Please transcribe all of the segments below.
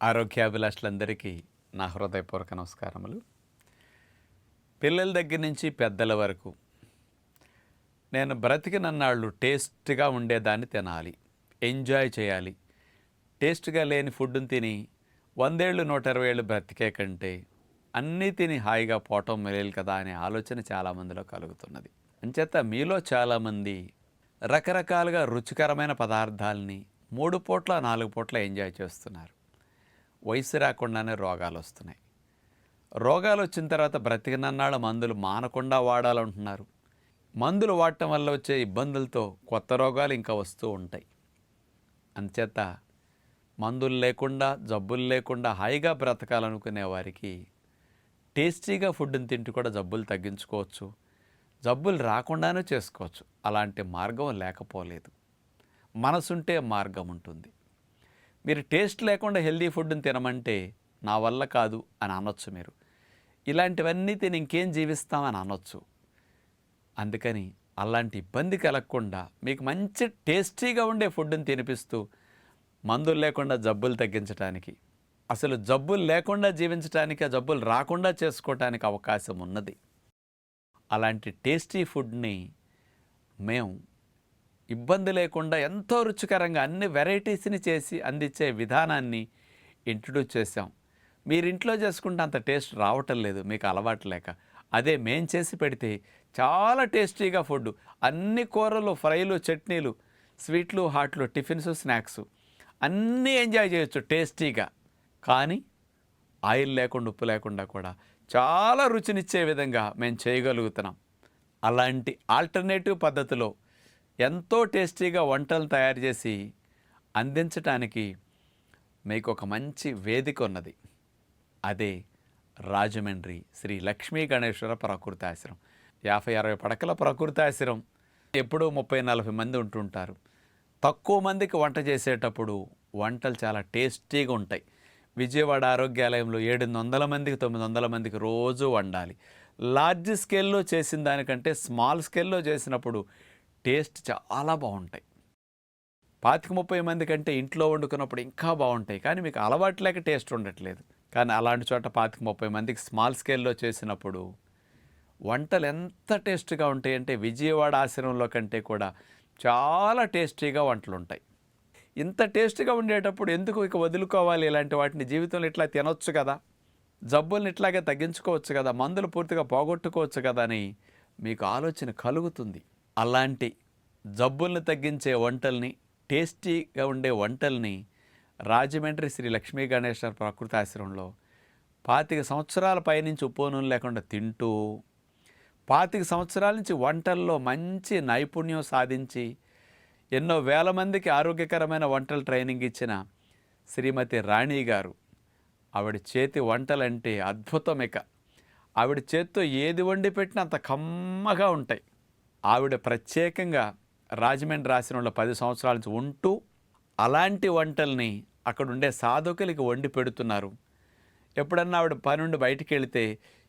ఆరోగ్యాభిలాషులందరికీ నా హృదయపూర్వక నమస్కారములు. పిల్లల దగ్గర నుంచి పెద్దల వరకు నేను బ్రతికినన్నాళ్ళు టేస్ట్గా ఉండేదాన్ని తినాలి, ఎంజాయ్ చేయాలి. టేస్ట్గా లేని ఫుడ్ని తిని 100 ఏళ్ళు 120 ఏళ్ళు బ్రతికే కంటే అన్నీ తిని హాయిగా పోవటం మేలు కదా అనే ఆలోచన చాలామందిలో కలుగుతున్నది. అంచేత మీలో చాలామంది రకరకాలుగా రుచికరమైన పదార్థాలని 3 పూట్ల 4 పూట్ల ఎంజాయ్ చేస్తున్నారు. వయసు రాకుండానే రోగాలు వస్తున్నాయి. రోగాలు వచ్చిన తర్వాత బ్రతికినన్నాళ్ళ మందులు మానకుండా వాడాలంటున్నారు. మందులు వాడటం వల్ల వచ్చే ఇబ్బందులతో కొత్త రోగాలు ఇంకా వస్తూ ఉంటాయి. అంచేత మందులు లేకుండా జబ్బులు లేకుండా హాయిగా బ్రతకాలనుకునే వారికి టేస్టీగా ఫుడ్ని తింటూ కూడా జబ్బులు తగ్గించుకోవచ్చు, జబ్బులు రాకుండానే చేసుకోవచ్చు. అలాంటి మార్గం లేకపోలేదు. మనసుంటే మార్గం ఉంటుంది. మీరు టేస్ట్ లేకుండా హెల్దీ ఫుడ్ని తినమంటే నా వల్ల కాదు అని అనొచ్చు. మీరు ఇలాంటివన్నీ తిని ఇంకేం జీవిస్తామని అనొచ్చు. అందుకని అలాంటి ఇబ్బంది కలగకుండా మీకు మంచి టేస్టీగా ఉండే ఫుడ్ని తినిపిస్తూ మందులు లేకుండా జబ్బులు తగ్గించడానికి, అసలు జబ్బులు లేకుండా జీవించడానికి, ఆ జబ్బులు రాకుండా చేసుకోవటానికి అవకాశం ఉన్నది. అలాంటి టేస్టీ ఫుడ్ని మేము ఇబ్బంది లేకుండా ఎంతో రుచికరంగా అన్ని వెరైటీస్ని చేసి అందించే విధానాన్ని ఇంట్రడ్యూస్ చేసాం. మీరు ఇంట్లో చేసుకుంటే అంత టేస్ట్ రావటం లేదు, మీకు అలవాటు లేక. అదే మేం చేసి పెడితే చాలా టేస్టీగా ఫుడ్, అన్ని కూరలు, ఫ్రైలు, చట్నీలు, స్వీట్లు, హాట్లు, టిఫిన్స్, స్నాక్స్ అన్నీ ఎంజాయ్ చేయొచ్చు టేస్టీగా. కానీ ఆయిల్ లేకుండా, ఉప్పు లేకుండా కూడా చాలా రుచినిచ్చే విధంగా మేము చేయగలుగుతున్నాం. అలాంటి ఆల్టర్నేటివ్ పద్ధతిలో ఎంతో టేస్టీగా వంటలు తయారు చేసి అందించటానికి మీకు ఒక మంచి వేదిక ఉన్నది. అదే రాజమండ్రి శ్రీ లక్ష్మీ గణేశ్వర ప్రకృతి ఆశ్రమం. 50-60 పడకల ప్రకృతి ఆశ్రమం. ఎప్పుడూ 30-40 మంది ఉంటుంటారు. తక్కువ మందికి వంట చేసేటప్పుడు వంటలు చాలా టేస్టీగా ఉంటాయి. విజయవాడ ఆరోగ్యాలయంలో 700 మందికి 900 మందికి రోజు వండాలి. లార్జ్ స్కేల్లో చేసిన దానికంటే స్మాల్ స్కేల్లో చేసినప్పుడు టేస్ట్ చాలా బాగుంటాయి. 25-30 మంది కంటే ఇంట్లో వండుకున్నప్పుడు ఇంకా బాగుంటాయి. కానీ మీకు అలవాటు లేక టేస్ట్ ఉండట్లేదు. కానీ అలాంటి చోట 25-30 మందికి స్మాల్ స్కేల్లో చేసినప్పుడు వంటలు ఎంత టేస్ట్గా ఉంటాయంటే విజయవాడ ఆశ్రమంలో కంటే కూడా చాలా టేస్టీగా వంటలు ఉంటాయి. ఇంత టేస్ట్గా ఉండేటప్పుడు ఎందుకు ఇక వదులుకోవాలి? ఇలాంటి వాటిని జీవితంలో ఇట్లా తినొచ్చు కదా, జబ్బుల్ని ఇట్లాగే తగ్గించుకోవచ్చు కదా, మందులు పూర్తిగా పోగొట్టుకోవచ్చు కదా అని మీకు ఆలోచన కలుగుతుంది. అలాంటి జబ్బుల్ని తగ్గించే వంటల్ని, టేస్టీగా ఉండే వంటల్ని రాజమండ్రి శ్రీ లక్ష్మీ గణేశ్వర ప్రకృతి ఆశ్రమంలో 25 సంవత్సరాల పైనుంచి ఉప్పు నూనె లేకుండా తింటూ 25 సంవత్సరాల నుంచి వంటల్లో మంచి నైపుణ్యం సాధించి ఎన్నో వేల మందికి ఆరోగ్యకరమైన వంటలు ట్రైనింగ్ ఇచ్చిన శ్రీమతి రాణి గారు. ఆవిడ చేతి వంటలంటే అద్భుతం. ఇక ఆవిడ చేత్తో ఏది వండి పెట్టినా అంత కమ్మగా ఉంటాయి. ఆవిడ ప్రత్యేకంగా రాజమండ్రి ఆశ్రమంలో 10 సంవత్సరాల నుంచి ఉంటూ అలాంటి వంటల్ని అక్కడ ఉండే సాధకులకి వండి పెడుతున్నారు. ఎప్పుడన్నా ఆవిడ పని నుండి బయటికి వెళితే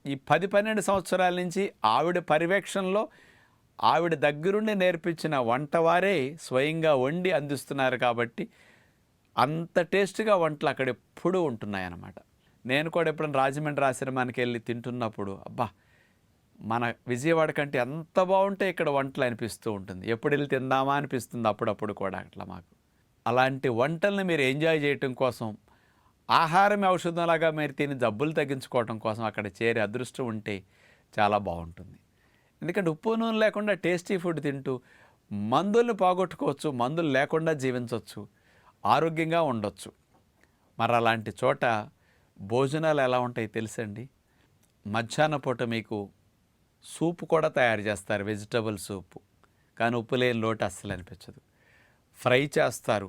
ఈ 10-12 సంవత్సరాల నుంచి ఆవిడ పర్యవేక్షణలో ఆవిడ దగ్గరుండి నేర్పించిన వంటవారే స్వయంగా వండి అందిస్తున్నారు. కాబట్టి అంత టేస్ట్గా వంటలు అక్కడ ఎప్పుడూ ఉంటున్నాయన్నమాట. నేను కూడా ఎప్పుడైనా రాజమండ్రి ఆశ్రమానికి వెళ్ళి తింటున్నప్పుడు అబ్బా, మన విజయవాడ కంటే ఎంత బాగుంటే ఇక్కడ వంటలు అనిపిస్తూ ఉంటుంది. ఎప్పుడు వెళ్ళి తిందామా అనిపిస్తుంది అప్పుడప్పుడు కూడా అట్లా మాకు. అలాంటి వంటల్ని మీరు ఎంజాయ్ చేయటం కోసం, ఆహారం ఔషధంలాగా మీరు తిని జబ్బులు తగ్గించుకోవటం కోసం అక్కడ చేరే అదృష్టం ఉంటే చాలా బాగుంటుంది. ఎందుకంటే ఉప్పు నూనె లేకుండా టేస్టీ ఫుడ్ తింటూ మందుల్ని పోగొట్టుకోవచ్చు, మందులు లేకుండా జీవించవచ్చు, ఆరోగ్యంగా ఉండొచ్చు. మరి అలాంటి చోట భోజనాలు ఎలా ఉంటాయి తెలుసండి? మధ్యాహ్న పూట మీకు సూపు కూడా తయారు చేస్తారు, వెజిటబుల్ సూపు. కానీ ఉప్పు లేని లోటు అస్సలు అనిపించదు. ఫ్రై చేస్తారు,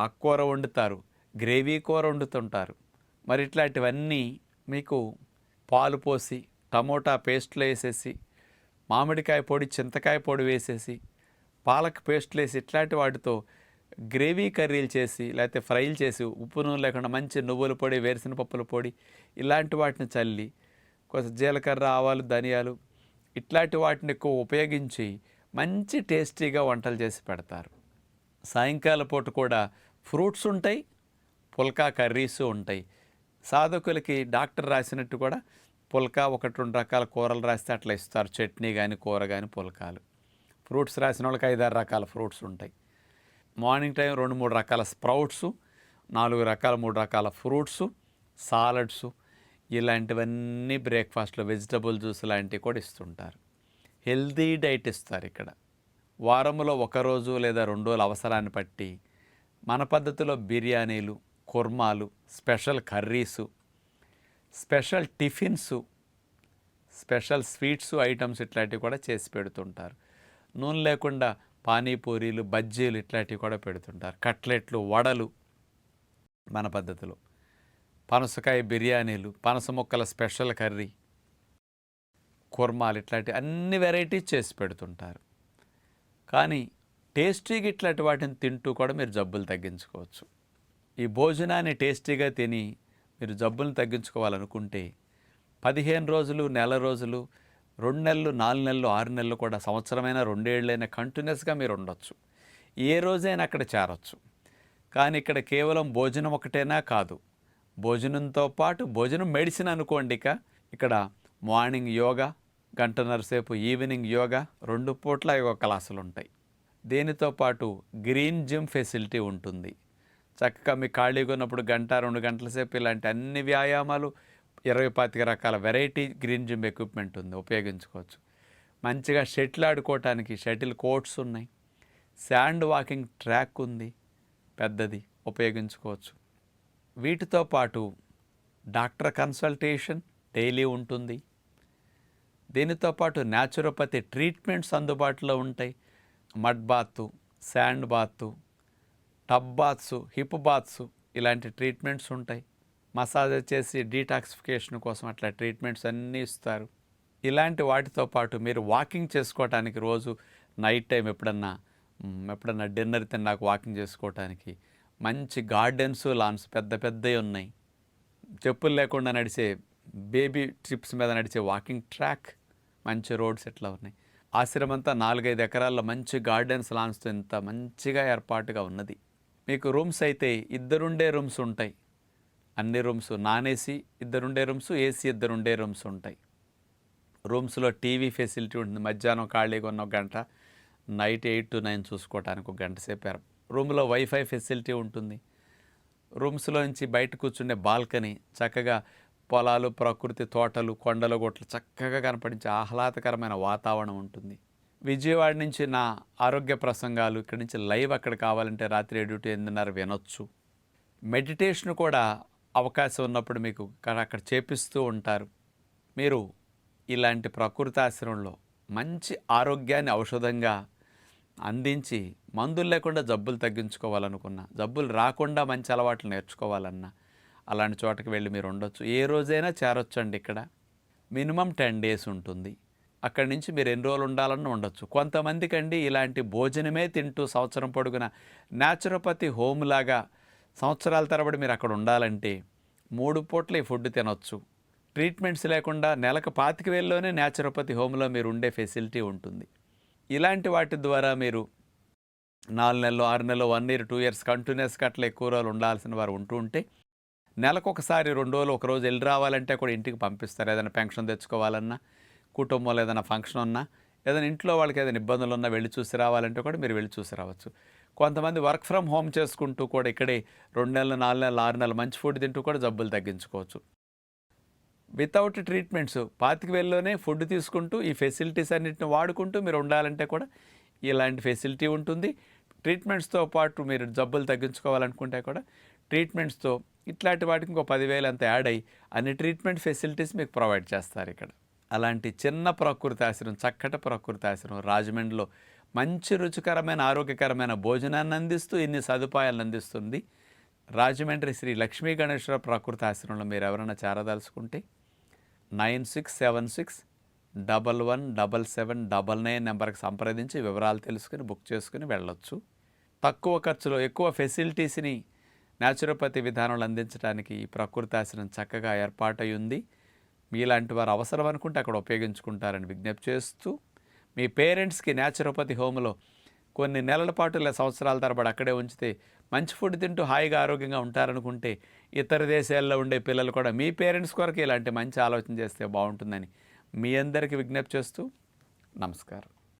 ఆకుకూర వండుతారు, గ్రేవీ కూర వండుతుంటారు. మరి ఇట్లాంటివన్నీ మీకు పాలు పోసి టమోటా పేస్ట్లు వేసేసి, మామిడికాయ పొడి, చింతకాయ పొడి వేసేసి, పాలక్ పేస్ట్లు వేసి ఇట్లాంటి వాటితో గ్రేవీ కర్రీలు చేసి లేకపోతే ఫ్రైలు చేసి ఉప్పు నూనె లేకుండా మంచి నువ్వుల పొడి, వేరుశనగ పప్పుల పొడి ఇలాంటి వాటిని చల్లి కొంచెం జీలకర్ర, ఆవాలు, ధనియాలు ఇట్లాంటి వాటిని ఎక్కువ ఉపయోగించి మంచి టేస్టీగా వంటలు చేసి పెడతారు. సాయంకాల పూట కూడా ఫ్రూట్స్ ఉంటాయి, పుల్కా కర్రీసు ఉంటాయి. సాధకులకి డాక్టర్ రాసినట్టు కూడా పుల్కా 1-2 రకాల కూరలు రాస్తే అట్లా ఇస్తారు. చట్నీ కానీ, కూర కానీ, పుల్కాలు. ఫ్రూట్స్ రాసిన వాళ్ళకి 5-6 రకాల ఫ్రూట్స్ ఉంటాయి. మార్నింగ్ టైం 2-3 రకాల స్ప్రౌట్సు, 4 రకాల 3 రకాల ఫ్రూట్సు, సాలడ్సు, ఇలాంటివన్నీ బ్రేక్ఫాస్ట్లో వెజిటబుల్ జ్యూస్ లాంటివి కూడా ఇస్తుంటారు. హెల్తీ డైట్ ఇస్తారు ఇక్కడ. వారంలో 1 రోజు లేదా 2 రోజులు అవసరాన్ని బట్టి మన పద్ధతిలో బిర్యానీలు, కుర్మాలు, special curries, special tiffins, special sweets items ఇట్లాంటివి కూడా చేసి పెడుతుంటారు. నూనె లేకుండా పానీపూరీలు, బజ్జీలు ఇట్లాంటివి కూడా పెడుతుంటారు. కట్లెట్లు, వడలు మన పద్ధతిలో, పనసకాయ బిర్యానీలు, పనస ముక్కల స్పెషల్ కర్రీ, కుర్మాలు ఇట్లాంటి అన్ని వెరైటీస్ చేసి పెడుతుంటారు. కానీ టేస్టీగా ఇట్లాంటి వాటిని తింటూ కూడా మీరు జబ్బులు తగ్గించుకోవచ్చు. ఈ భోజనాన్ని టేస్టీగా తిని మీరు జబ్బులను తగ్గించుకోవాలనుకుంటే 15 రోజులు, నెల రోజులు, 2 నెలలు, 4 నెలలు, 6 నెలలు కూడా, సంవత్సరమైనా 2 ఏళ్ళైనా కంటిన్యూస్గా మీరు ఉండొచ్చు. ఏ రోజైనా అక్కడ చేరొచ్చు. కానీ ఇక్కడ కేవలం భోజనం ఒకటేనా కాదు, భోజనంతో పాటు భోజనం మెడిసిన్ అనుకోండి. ఇక్కడ మార్నింగ్ యోగా, 1 గంటన్నర సేపు, ఈవినింగ్ యోగా, 2 పూట్ల యోగా క్లాసులు ఉంటాయి. దీనితో పాటు గ్రీన్ జిమ్ ఫెసిలిటీ ఉంటుంది. చక్కగా మీ ఖాళీగా ఉన్నప్పుడు 1-2 గంటల సేపు ఇలాంటి అన్ని వ్యాయామాలు, 20-25 రకాల వెరైటీ గ్రీన్ జిమ్ ఎక్విప్మెంట్ ఉంది, ఉపయోగించుకోవచ్చు. మంచిగా షటిల్ ఆడుకోవటానికి షటిల్ కోర్ట్స్ ఉన్నాయి. శాండ్ వాకింగ్ ట్రాక్ ఉంది పెద్దది, ఉపయోగించుకోవచ్చు. వీటితో పాటు డాక్టర్ కన్సల్టేషన్ డైలీ ఉంటుంది. దీనితో పాటు న్యాచురోపతి ట్రీట్మెంట్స్ అందుబాటులో ఉంటాయి. Mud bath, sand bath, tub baths, hip baths ఇలాంటి ట్రీట్మెంట్స్ ఉంటాయి. మసాజ్ చేసి డీటాక్సిఫికేషన్ కోసం అట్లా ట్రీట్మెంట్స్ అన్నీ ఇస్తారు. ఇలాంటి వాటితో పాటు మీరు వాకింగ్ చేసుకోవటానికి రోజు నైట్ టైం ఎప్పుడన్నా డిన్నర్ తిన్నాక వాకింగ్ చేసుకోవటానికి మంచి గార్డెన్స్, లాన్స్ పెద్ద పెద్దవి ఉన్నాయి. చెప్పులు లేకుండా నడిచే, బేబీ ట్రిప్స్ మీద నడిచే వాకింగ్ ట్రాక్, మంచి రోడ్స్ ఎట్లా ఉన్నాయి. ఆశ్రమం అంతా 4-5 ఎకరాల్లో మంచి గార్డెన్స్, లాన్స్తో ఇంత మంచిగా ఏర్పాటుగా ఉన్నది. మీకు రూమ్స్ అయితే 2 ఉండే రూమ్స్ ఉంటాయి. అన్ని రూమ్స్ నాన్ ఏసీ 2 ఉండే రూమ్స్, ఏసీ 2 ఉండే రూమ్స్ ఉంటాయి. రూమ్స్లో టీవీ ఫెసిలిటీ ఉంటుంది. మధ్యాహ్నం ఖాళీగా ఉన్న 1 గంట, నైట్ 8 to 9 చూసుకోవడానికి 1 గంట సేపు. రూమ్లో వైఫై ఫెసిలిటీ ఉంటుంది. రూమ్స్లో నుంచి బయట కూర్చుండే బాల్కనీ, చక్కగా పొలాలు, ప్రకృతి, తోటలు, కొండల గొట్లు చక్కగా కనపడించే ఆహ్లాదకరమైన వాతావరణం ఉంటుంది. విజయవాడ నుంచి నా ఆరోగ్య ప్రసంగాలు ఇక్కడి నుంచి లైవ్ అక్కడ కావాలంటే రాత్రి 7-8 వినొచ్చు. మెడిటేషన్ కూడా అవకాశం ఉన్నప్పుడు మీకు అక్కడ చేపిస్తూ ఉంటారు. మీరు ఇలాంటి ప్రకృతి ఆశ్రమంలో మంచి ఆరోగ్యాన్ని ఔషధంగా అందించి మందులు లేకుండా జబ్బులు తగ్గించుకోవాలనుకున్నా, జబ్బులు రాకుండా మంచి అలవాట్లు నేర్చుకోవాలన్నా అలాంటి చోటకి వెళ్ళి మీరు ఉండొచ్చు. ఏ రోజైనా చేరొచ్చండి. ఇక్కడ మినిమం 10 days ఉంటుంది. అక్కడి నుంచి మీరు ఎన్ని రోజులు ఉండాలన్నా ఉండొచ్చు. కొంతమందికి అండి ఇలాంటి భోజనమే తింటూ సంవత్సరం పొడుగున న్యాచురోపతి హోమ్ లాగా సంవత్సరాల తరబడి మీరు అక్కడ ఉండాలంటే 3 పూట్ల ఈ ఫుడ్ తినొచ్చు. ట్రీట్మెంట్స్ లేకుండా నెలకు 25,000లోనే న్యాచురోపతి హోమ్లో మీరు ఉండే ఫెసిలిటీ ఉంటుంది. ఇలాంటి వాటి ద్వారా మీరు 4 నెలలు, 6 నెలలు, 1 year, 2 years కంటిన్యూస్గా అట్లా ఎక్కువ రోజులు ఉండాల్సిన వారు ఉంటే నెలకొకసారి 2 రోజులు, 1 రోజు వెళ్ళి రావాలంటే కూడా ఇంటికి పంపిస్తారు. ఏదైనా పెన్షన్ తెచ్చుకోవాలన్నా, కుటుంబంలో ఏదైనా ఫంక్షన్ ఉన్నా, ఏదైనా ఇంట్లో వాళ్ళకి ఏదైనా ఇబ్బందులు ఉన్నా వెళ్ళి చూసి రావాలంటే కూడా మీరు వెళ్ళి చూసి రావచ్చు. కొంతమంది వర్క్ ఫ్రమ్ హోమ్ చేసుకుంటూ కూడా ఇక్కడే 2 నెలలు, 4 నెలలు, 6 నెలలు మంచి ఫుడ్ తింటూ కూడా జబ్బులు తగ్గించుకోవచ్చు. వితౌట్ ట్రీట్మెంట్స్ 25,000లోనే ఫుడ్ తీసుకుంటూ ఈ ఫెసిలిటీస్ అన్నింటిని వాడుకుంటూ మీరు ఉండాలంటే కూడా ఇలాంటి ఫెసిలిటీ ఉంటుంది. ట్రీట్మెంట్స్తో పాటు మీరు జబ్బులు తగ్గించుకోవాలనుకుంటే కూడా ట్రీట్మెంట్స్తో ఇట్లాంటి వాటికి ఇంకో 10,000 అంత యాడ్ అయ్యి అన్ని ట్రీట్మెంట్ ఫెసిలిటీస్ మీకు ప్రొవైడ్ చేస్తారు ఇక్కడ. అలాంటి చిన్న ప్రకృతి ఆశ్రమం, చక్కటి ప్రకృతి ఆశ్రమం రాజమండ్రిలో మంచి రుచికరమైన ఆరోగ్యకరమైన భోజనాన్ని అందిస్తూ ఇన్ని సదుపాయాలను అందిస్తుంది. రాజమండ్రి శ్రీ లక్ష్మీ గణేశ్వర ప్రకృతి ఆశ్రమంలో మీరు ఎవరైనా చేరదలుచుకుంటే 9676117799 నెంబర్కి సంప్రదించి వివరాలు తెలుసుకుని బుక్ చేసుకుని వెళ్ళొచ్చు. తక్కువ ఖర్చులో ఎక్కువ ఫెసిలిటీస్ని న్యాచురోపతి విధానాలు అందించడానికి ఈ ప్రకృతి ఆశ్రమం చక్కగా ఏర్పాటై ఉంది. మీలాంటి వారు అవసరం అనుకుంటే అక్కడ ఉపయోగించుకుంటారని విజ్ఞప్తి చేస్తూ, మీ పేరెంట్స్కి న్యాచురోపతి హోమ్లో కొన్ని నెలల పాటు లేదా సంవత్సరాల తరబడి అక్కడే ఉంచితే మంచి ఫుడ్ తింటూ హాయిగా ఆరోగ్యంగా ఉంటారనుకుంటే ఇతర దేశాల్లో ఉండే పిల్లలు కూడా మీ పేరెంట్స్ కొరకు ఇలాంటి మంచి ఆలోచన చేస్తే బాగుంటుందని మీ అందరికీ విజ్ఞప్తి చేస్తూ నమస్కారం.